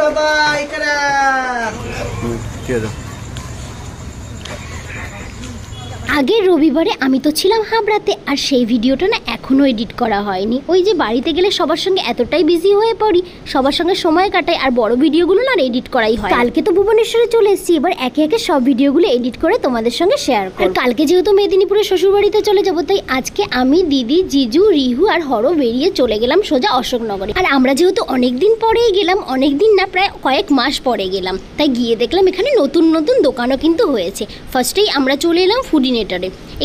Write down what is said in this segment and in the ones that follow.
বাবা এখানে কি আছে? আগের রবিবারে আমি তো ছিলাম হাবড়াতে, আর সেই ভিডিওটা না এখনও এডিট করা হয়নি। ওই যে বাড়িতে গেলে সবার সঙ্গে এতটাই বিজি হয়ে পড়ি, সবার সঙ্গে সময় কাটাই, আর বড় ভিডিওগুলো না এডিট করাই হয়। কালকে তো ভুবনেশ্বরে চলে এসেছি, এবার একে একে সব ভিডিওগুলো এডিট করে তোমাদের সঙ্গে শেয়ার করব। কালকে যেহেতু মেদিনীপুরে শ্বশুরবাড়িতে চলে যাবো, তাই আজকে আমি, দিদি, জিজু, রিহু আর হর বেরিয়ে চলে গেলাম সোজা অশোকনগরে। আর আমরা যেহেতু অনেকদিন পরেই গেলাম, অনেকদিন না প্রায় কয়েক মাস পরে গেলাম, তাই গিয়ে দেখলাম এখানে নতুন নতুন দোকানও কিন্তু হয়েছে। ফার্স্টেই আমরা চলে এলাম ফুডিনেটারে।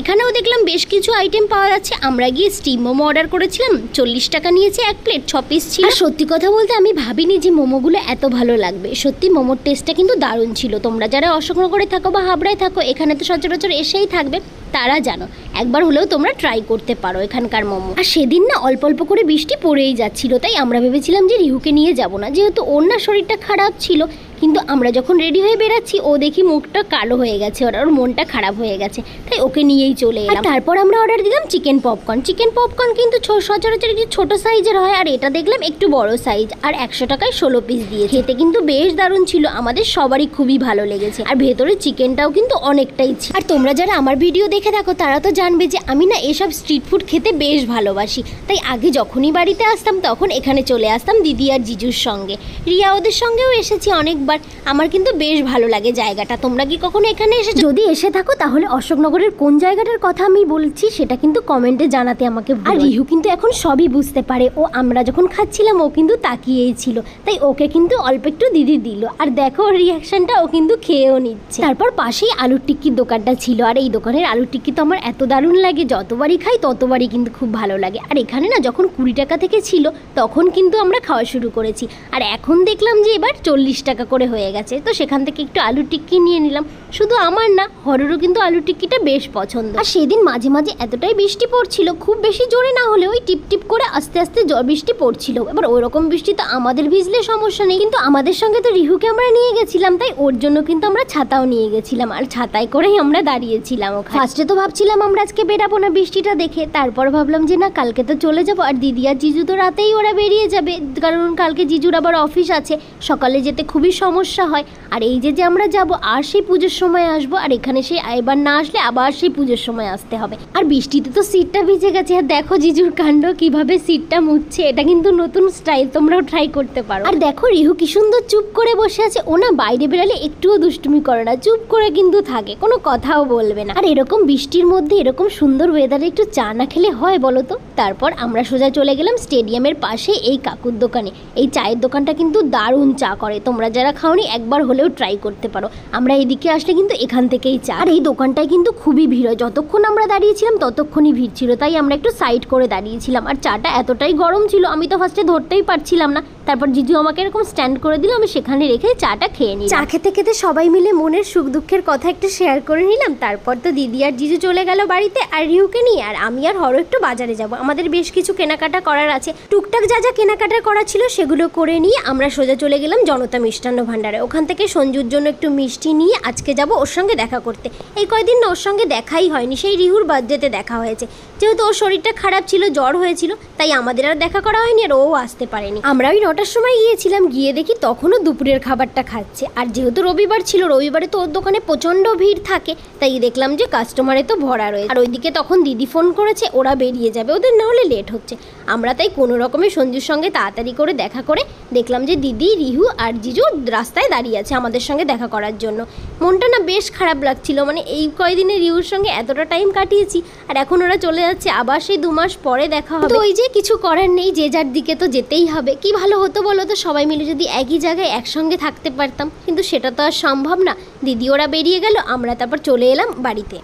এখানেও দেখলাম বেশ কিছু আইটেম পাওয়া যাচ্ছে। আমরা গিয়ে স্টিম মোমো অর্ডার করেছিলাম, 40 টাকা নিয়েছে এক প্লেট, 6 পিস ছিল। আর সত্যি কথা বলতে আমি ভাবিনি যে মোমোগুলো এত ভালো লাগবে। সত্যি মোমোর টেস্টটা কিন্তু দারুণ ছিল। তোমরা যারা অশোকনগরে থাকো বা হাবড়ায় থাকো, এখানে তো সচরাচর এসেই থাকবে, তারা জানো একবার হলেও তোমরা ট্রাই করতে পারো এখানকার মোমো। আর সেদিন না অল্প অল্প করে বৃষ্টি পড়েই যাচ্ছিল, তাই আমরা ভেবেছিলাম যে রিহুকে নিয়ে যাব না, যেহেতু ওর না শরীরটা খারাপ ছিল। কিন্তু আমরা যখন রেডি হয়ে বেরাচ্ছি, ও দেখি মুখটা কালো হয়ে গেছে, ওর মনটা খারাপ হয়ে গেছে, তাই ওকে নিয়েই চলে এলাম। তারপর আমরা অর্ডার দিলাম চিকেন পপকর্ন। চিকেন পপকর্ন কিন্তু সচরাচর একটু ছোট সাইজের হয়, আর এটা দেখলাম একটু বড় সাইজ, আর 100 টাকায় 16 পিস দিয়ে। খেতে কিন্তু বেশ দারুণ ছিল, আমাদের সবারই খুবই ভালো লেগেছে। আর ভেতরে চিকেনটাও কিন্তু অনেকটাই ছিল। আর তোমরা যারা আমার ভিডিও দেখে থাকো তারা তো জানবে যে আমি না এসব স্ট্রিট ফুড খেতে বেশ ভালোবাসি, তাই আগে যখনই বাড়িতে আসতাম তখন এখানে চলে আসতাম দিদি আর জিজুর সঙ্গে। রিয়া ওদের সঙ্গেও এসেছি অনেকবার। আমার কিন্তু বেশ ভালো লাগে জায়গাটা। তোমরা কি কখনো এখানে এসে, যদি এসে থাকো তাহলে অশোকনগরের কোন জায়গাটার কথা আমি বলছি সেটা কিন্তু কমেন্টে জানাতে আমাকে। আর রিহু কিন্তু এখন সবই বুঝতে পারে। ও আমরা যখন খাচ্ছিলাম ও কিন্তু তাকিয়েই ছিল, তাই ওকে কিন্তু অল্প একটু দিদি দিল। আর দেখো ওর রিয়াকশনটা, ও কিন্তু খেয়েও নিচ্ছে। তারপর পাশেই আলুর টিক্কির দোকানটা ছিল, আর এই দোকানের আলুর টিক্কি তো আমার এত দারুণ লাগে, যতবারই খাই ততবারই কিন্তু খুব ভালো লাগে। আর এখানে না যখন 20 টাকা থেকে ছিল তখন কিন্তু আমরা খাওয়া শুরু করেছি, আর এখন দেখলাম যে এবার 40 টাকা করে হয়ে গেছে। তো সেখান থেকে একটু আলুর টিক্কি নিয়ে নিলাম। শুধু আমার না, হরেরও কিন্তু আলুর টিক্কিটা বেশ পছন্দ। আর সেদিন মাঝে মাঝে এতটাই বৃষ্টি পড়ছিল, খুব বেশি জোরে না হলে ওই টিপ টিপ করে আস্তে আস্তে বৃষ্টি পড়ছিল। এবার ওইরকম বৃষ্টি তো আমাদের ভিজলে সমস্যা নেই, কিন্তু আমাদের সঙ্গে তো রিহুকে আমরা নিয়ে গেছিলাম, তাই ওর জন্য কিন্তু আমরা ছাতাও নিয়ে গেছিলাম, আর ছাতায় করেই আমরা দাঁড়িয়েছিলাম ওখানে। ফার্স্টে তো ভাবছিলাম আমরা আজকে বেরাবো না বৃষ্টিটা দেখে, তারপর ভাবলাম যে না, কালকে তো চলে যাবো। আর দিদি আর জিজু তো রাতেই ওরা বেরিয়ে যাবে, কারণ কালকে জিজুর আবার অফিস আছে, সকালে যেতে খুবই সমস্যা হয়। আর এই যে আমরা যাব আর সেই পুজোর সময় আসবো, আর এখানে সেই এবার না আসলে আবার সেই পুজোর সময় আসতে হবে। আর বৃষ্টিতে তো সিটটা ভিজে গেছে। আর দেখো জিজুর কাণ্ড, কিভাবে সিটটা মুছছে। এটা কিন্তু নতুন স্টাইল, তোমরাও ট্রাই করতে পারো। আর দেখো রিহু কি সুন্দর চুপ করে বসে আছে। ও না বাইরে বেরালে একটুও দুষ্টুমি করে না, চুপ করে কিন্তু থাকে, কোনো কথাও বলবে না। আর এরকম বৃষ্টির মধ্যে এরকম সুন্দর ওয়েদারে একটু চা না খেলে হয় বলো তো? তারপর আমরা সোজা চলে গেলাম স্টেডিয়ামের পাশে এই কাকুর দোকানে। এই চায়ের দোকানটা কিন্তু দারুণ চা করে, তোমরা যারা খাওনি একবার হলেও ট্রাই করতে পারো। আমরা এদিকে আসলে কিন্তু এখান থেকেই চা। আর এই দোকানটায় কিন্তু খুবই ভিড় হয়, যতক্ষণ আমরা দাঁড়িয়েছিলাম ততক্ষণই ভিড় ছিল, তাই আমরা একটু সাইড করে দাঁড়িয়েছিলাম। আর চাটা এতটাই গরম ছিল আমি তো ফার্স্টে ধরতেই পারছিলাম না, তারপর জিজু আমাকে এরকম স্ট্যান্ড করে দিল, আমি সেখানে রেখে চাটা খেয়ে নিই। চা খেতে খেতে সবাই মিলে মনের সুখ দুঃখের কথা একটু শেয়ার করে নিলাম। তারপর তো দিদি আর জিজু চলে গেল বাড়িতে, আর রিহুকে নিয়ে। আর আমি আর হরও একটু বাজারে যাব, আমাদের বেশ কিছু কেনাকাটা করার আছে। টুকটাক যা যা কেনাকাটা করা ছিল সেগুলো করে নিয়ে আমরা সোজা চলে গেলাম জনতা মিষ্টান্ন ভাণ্ডারে। ওখান থেকে সঞ্জুর জন্য একটু মিষ্টি নিয়ে আজকে যাব ওর সঙ্গে দেখা করতে। এই কয়দিন না ওর সঙ্গে দেখাই হয়নি, সেই রিহুর বার্থডেতে দেখা হয়েছে। যেহেতু ওর শরীরটা খারাপ ছিল, জ্বর হয়েছিল, তাই আমাদের আর দেখা করা হয়নি, আর ও আসতে পারেনি। আমরা ওই 9টার সময় গিয়েছিলাম, গিয়ে দেখি তখনও দুপুরের খাবারটা খাচ্ছে। আর যেহেতু রবিবার ছিল, রবিবারে তো ওর দোকানে প্রচণ্ড ভিড় থাকে, তাই দেখলাম যে কাস্টমারে তো ভরা রয়েছে। আর ওইদিকে তখন দিদি ফোন করেছে ওরা বেরিয়ে যাবে, ওদের না হলে লেট হচ্ছে। আমরা তাই কোনো রকমের সঞ্জুর সঙ্গে তাড়াতাড়ি করে দেখা করে দেখলাম যে দিদি, রিহু আর জিজু রাস্তায় দাঁড়িয়ে আছে আমাদের সঙ্গে দেখা করার জন্য। মনটা না বেশ খারাপ লাগছিল, মানে এই কয়দিনে রিহুর সঙ্গে এতটা টাইম কাটিয়েছি, আর এখন ওরা চলে যাচ্ছে, আবার সেই 2 মাস পরে দেখা হবে। তো ওই যে কিছু করার নেই, যে যার দিকে তো যেতেই হবে। কি ভালো হতো বলো তো সবাই মিলে যদি একই জায়গায় একসঙ্গে থাকতে পারতাম, কিন্তু সেটা তো আর সম্ভব না। দিদি ওরা বেরিয়ে গেল, আমরা তারপর চলে এলাম বাড়িতে।